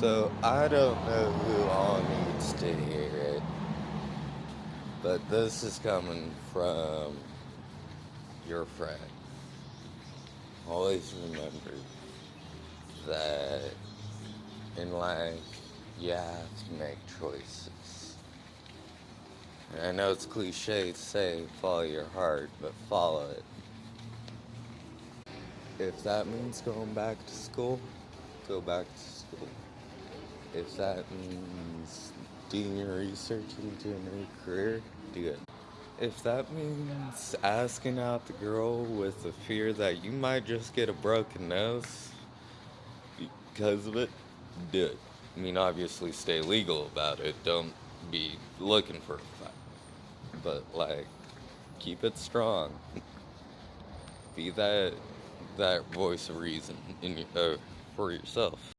So I don't know who all needs to hear it, but this is coming from your friend. Always remember that in life you have to make choices. And I know it's cliche to say follow your heart, but follow it. If that means going back to school, go back to school. If that means doing your research into a new career, do it. If that means asking out the girl with the fear that you might just get a broken nose because of it, do it. I mean, obviously stay legal about it. Don't be looking for a fight. But, like, keep it strong. Be that voice of reason for yourself.